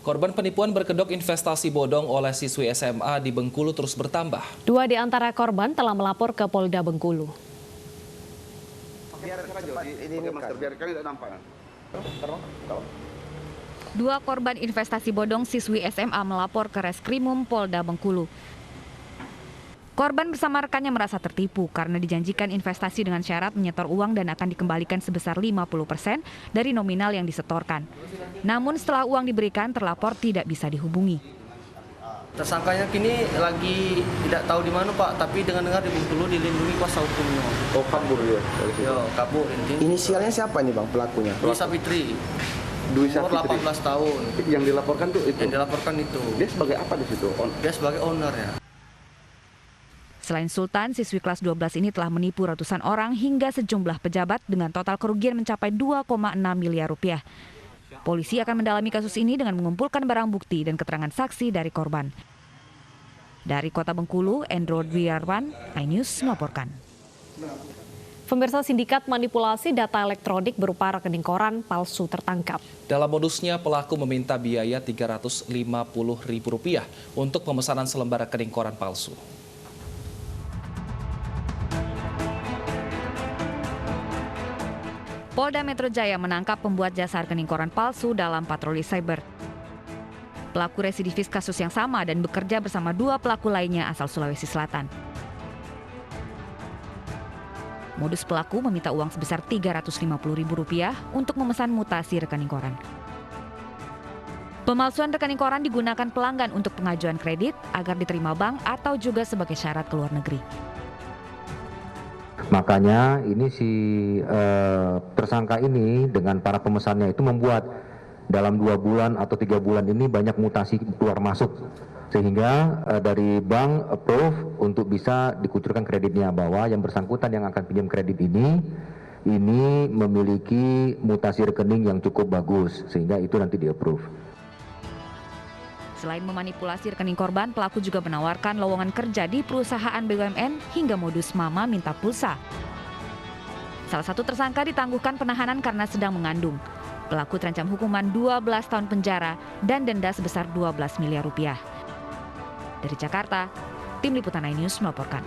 Korban penipuan berkedok investasi bodong oleh siswi SMA di Bengkulu terus bertambah. 2 di antara korban telah melapor ke Polda Bengkulu. Dua korban investasi bodong siswi SMA melapor ke Reskrimum Polda Bengkulu. Korban bersama rekannya merasa tertipu karena dijanjikan investasi dengan syarat menyetor uang dan akan dikembalikan sebesar 50% dari nominal yang disetorkan. Namun setelah uang diberikan, terlapor tidak bisa dihubungi. Tersangkanya kini lagi tidak tahu di mana Pak, tapi dengar-dengar di Bengkulu dilindungi kuasa hukumnya. Oh, kabur ya? Yo, kabur intinya. Inisialnya siapa nih Bang pelakunya? Dwi Sapitri. Dwi Umur Sapitri. 18 tahun. Yang dilaporkan tuh itu? Yang dilaporkan itu. Dia sebagai apa di situ? Dia sebagai owner ya. Selain Sultan, siswi kelas 12 ini telah menipu ratusan orang hingga sejumlah pejabat dengan total kerugian mencapai 2,6 miliar rupiah. Polisi akan mendalami kasus ini dengan mengumpulkan barang bukti dan keterangan saksi dari korban. Dari Kota Bengkulu, Endro Dwiarwan, iNews melaporkan. Pemirsa, sindikat manipulasi data elektronik berupa rekening koran palsu tertangkap. Dalam modusnya, pelaku meminta biaya Rp350.000 untuk pemesanan selembar rekening koran palsu. Polda Metro Jaya menangkap pembuat jasa rekening koran palsu dalam patroli cyber. Pelaku residivis kasus yang sama dan bekerja bersama 2 pelaku lainnya asal Sulawesi Selatan. Modus pelaku meminta uang sebesar Rp350.000 untuk memesan mutasi rekening koran. Pemalsuan rekening koran digunakan pelanggan untuk pengajuan kredit agar diterima bank atau juga sebagai syarat ke luar negeri. Makanya ini si tersangka ini dengan para pemesannya itu membuat dalam 2 bulan atau 3 bulan ini banyak mutasi keluar masuk. Sehingga dari bank approve untuk bisa dikucurkan kreditnya, bahwa yang bersangkutan yang akan pinjam kredit ini memiliki mutasi rekening yang cukup bagus, sehingga itu nanti di-approve. Selain memanipulasi rekening korban, pelaku juga menawarkan lowongan kerja di perusahaan BUMN hingga modus mama minta pulsa. Salah satu tersangka ditangguhkan penahanan karena sedang mengandung. Pelaku terancam hukuman 12 tahun penjara dan denda sebesar 12 miliar rupiah. Dari Jakarta, Tim Liputan iNews melaporkan.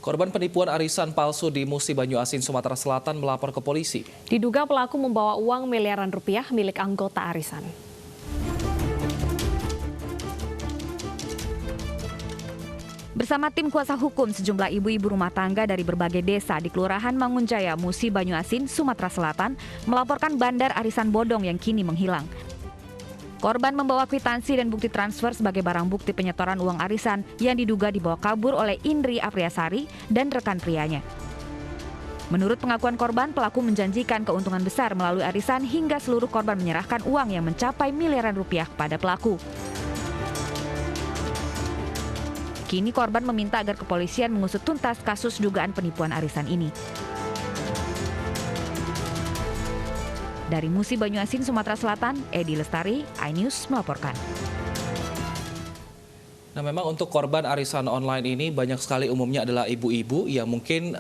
Korban penipuan arisan palsu di Musi Banyuasin, Sumatera Selatan melapor ke polisi. Diduga pelaku membawa uang miliaran rupiah milik anggota arisan. Bersama tim kuasa hukum, sejumlah ibu-ibu rumah tangga dari berbagai desa di Kelurahan Mangunjaya, Musi Banyuasin, Sumatera Selatan melaporkan bandar arisan bodong yang kini menghilang. Korban membawa kwitansi dan bukti transfer sebagai barang bukti penyetoran uang arisan yang diduga dibawa kabur oleh Indri Apriyasari dan rekan prianya. Menurut pengakuan korban, pelaku menjanjikan keuntungan besar melalui arisan hingga seluruh korban menyerahkan uang yang mencapai miliaran rupiah kepada pelaku. Kini korban meminta agar kepolisian mengusut tuntas kasus dugaan penipuan arisan ini. Dari Musi Banyuasin, Sumatera Selatan, Edi Lestari, iNews melaporkan. Nah, memang untuk korban arisan online ini banyak sekali umumnya adalah ibu-ibu yang mungkin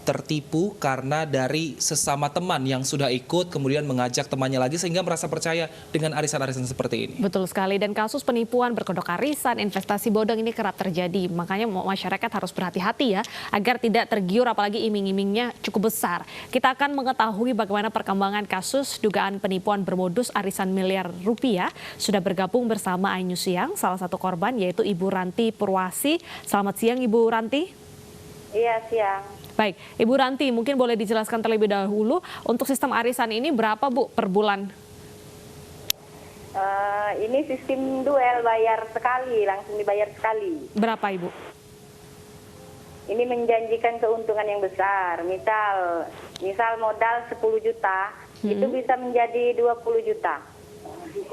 tertipu karena dari sesama teman yang sudah ikut kemudian mengajak temannya lagi sehingga merasa percaya dengan arisan-arisan seperti ini. Betul sekali, dan kasus penipuan berkedok arisan, investasi bodong ini kerap terjadi. Makanya masyarakat harus berhati-hati ya agar tidak tergiur, apalagi iming-imingnya cukup besar. Kita akan mengetahui bagaimana perkembangan kasus dugaan penipuan bermodus arisan miliar rupiah. Sudah bergabung bersama iNews Siang salah satu korban yaitu Ibu Ranti Purwasi. Selamat siang Ibu Ranti. Iya, siang. Baik, Ibu Ranti, mungkin boleh dijelaskan terlebih dahulu untuk sistem arisan ini berapa Bu per bulan? Ini sistem duel, bayar sekali, langsung dibayar sekali. Berapa Ibu? Ini menjanjikan keuntungan yang besar. Misal modal 10 juta, itu bisa menjadi 20 juta.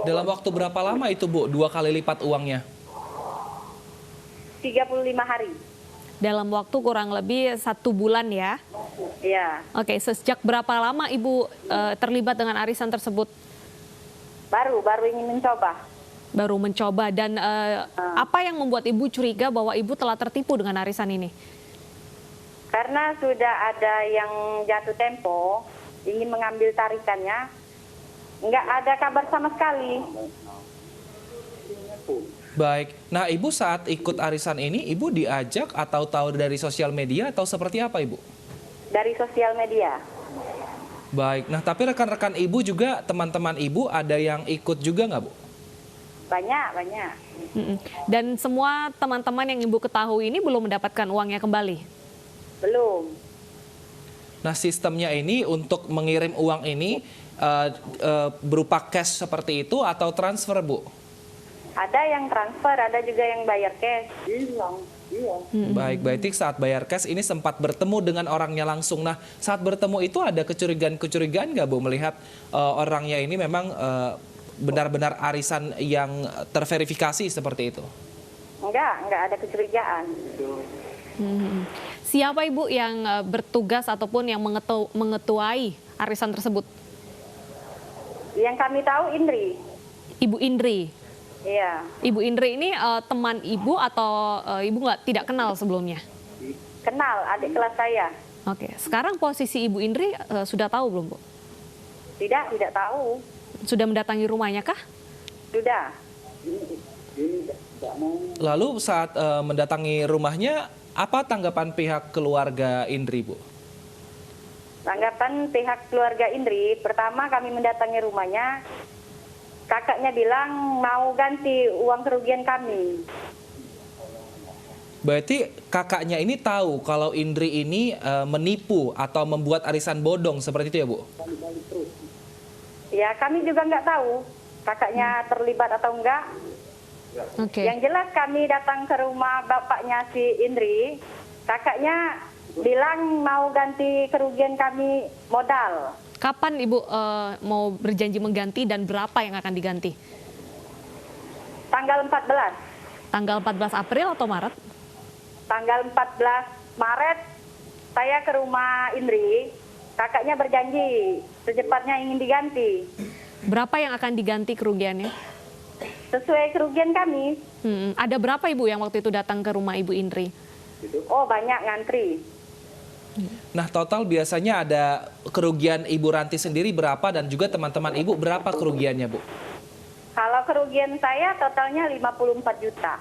Dalam waktu berapa lama itu Bu, 2 kali lipat uangnya? 35 hari. Dalam waktu kurang lebih 1 bulan ya? Iya. Oke, sejak berapa lama Ibu terlibat dengan arisan tersebut? Baru ingin mencoba. Baru mencoba, dan apa yang membuat Ibu curiga bahwa Ibu telah tertipu dengan arisan ini? Karena sudah ada yang jatuh tempo, ingin mengambil tarikannya, nggak ada kabar sama sekali. Baik. Nah, Ibu saat ikut arisan ini, Ibu diajak atau tahu dari sosial media atau seperti apa, Ibu? Dari sosial media. Baik. Nah, tapi rekan-rekan Ibu juga, teman-teman Ibu ada yang ikut juga nggak, Bu? Banyak, banyak. Dan semua teman-teman yang Ibu ketahui ini belum mendapatkan uangnya kembali? Belum. Nah, sistemnya ini untuk mengirim uang ini berupa cash seperti itu atau transfer, Bu? Ada yang transfer, ada juga yang bayar cash. Baik, berarti saat bayar cash ini sempat bertemu dengan orangnya langsung. Nah, saat bertemu itu ada kecurigaan nggak, Bu, melihat orangnya ini memang benar-benar arisan yang terverifikasi seperti itu? Enggak ada kecurigaan. Siapa Ibu yang bertugas ataupun yang mengetuai arisan tersebut? Yang kami tahu Indri. Ibu Indri. Iya. Ibu Indri ini teman Ibu atau Ibu tidak kenal sebelumnya? Kenal, adik kelas saya. Oke, sekarang posisi Ibu Indri sudah tahu belum, Bu? Tidak tahu. Sudah mendatangi rumahnya kah? Sudah. Lalu saat mendatangi rumahnya, apa tanggapan pihak keluarga Indri, Bu? Tanggapan pihak keluarga Indri, pertama kami mendatangi rumahnya, kakaknya bilang mau ganti uang kerugian kami. Berarti kakaknya ini tahu kalau Indri ini menipu atau membuat arisan bodong seperti itu ya, Bu? Ya, kami juga nggak tahu kakaknya terlibat atau enggak. Oke. Yang jelas kami datang ke rumah bapaknya si Indri, kakaknya bilang mau ganti kerugian kami modal. Kapan Ibu mau berjanji mengganti dan berapa yang akan diganti? Tanggal 14. Tanggal 14 April atau Maret? Tanggal 14 Maret saya ke rumah Indri, kakaknya berjanji secepatnya ingin diganti. Berapa yang akan diganti kerugiannya? Sesuai kerugian kami. Ada berapa Ibu yang waktu itu datang ke rumah Ibu Indri? Oh, banyak ngantri. Nah, total biasanya ada kerugian Ibu Ranti sendiri berapa dan juga teman-teman Ibu berapa kerugiannya, Bu? Kalau kerugian saya totalnya 54 juta.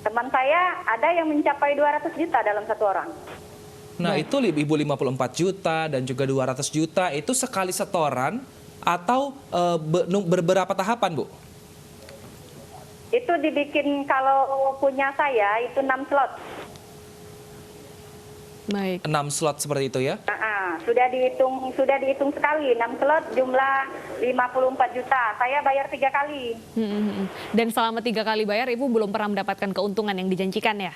Teman saya ada yang mencapai 200 juta dalam satu orang. Nah, itu Ibu 54 juta dan juga 200 juta itu sekali setoran atau beberapa tahapan, Bu? Itu dibikin kalau punya saya itu 6 slot. Baik. 6 slot seperti itu ya? Sudah dihitung sekali 6 slot jumlah 54 juta. Saya bayar 3 kali. Dan selama 3 kali bayar Ibu belum pernah mendapatkan keuntungan yang dijanjikan ya?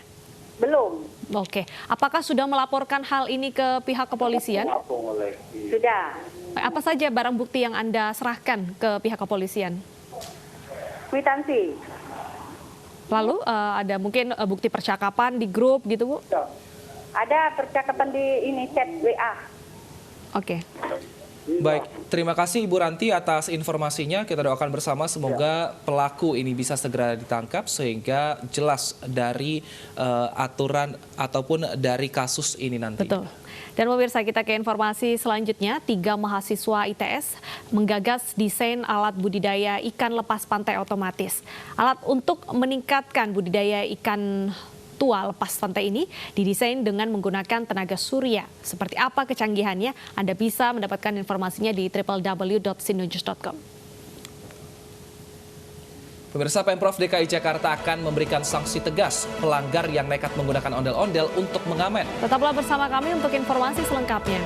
Belum. Oke. Apakah sudah melaporkan hal ini ke pihak kepolisian? Sudah. Apa saja barang bukti yang Anda serahkan ke pihak kepolisian? Kwitansi. Lalu ada mungkin bukti percakapan di grup gitu, Bu? Ada percakapan di ini chat WA. Oke. Baik, terima kasih Ibu Ranti atas informasinya. Kita doakan bersama semoga pelaku ini bisa segera ditangkap sehingga jelas dari aturan ataupun dari kasus ini nanti. Betul. Dan pemirsa, kita ke informasi selanjutnya. 3 mahasiswa ITS menggagas desain alat budidaya ikan lepas pantai otomatis. Alat untuk meningkatkan budidaya ikan tua lepas pantai ini didesain dengan menggunakan tenaga surya. Seperti apa kecanggihannya? Anda bisa mendapatkan informasinya di www.sinnews.com. Pemirsa, Pemprov DKI Jakarta akan memberikan sanksi tegas pelanggar yang nekat menggunakan ondel-ondel untuk mengamen. Tetaplah bersama kami untuk informasi selengkapnya.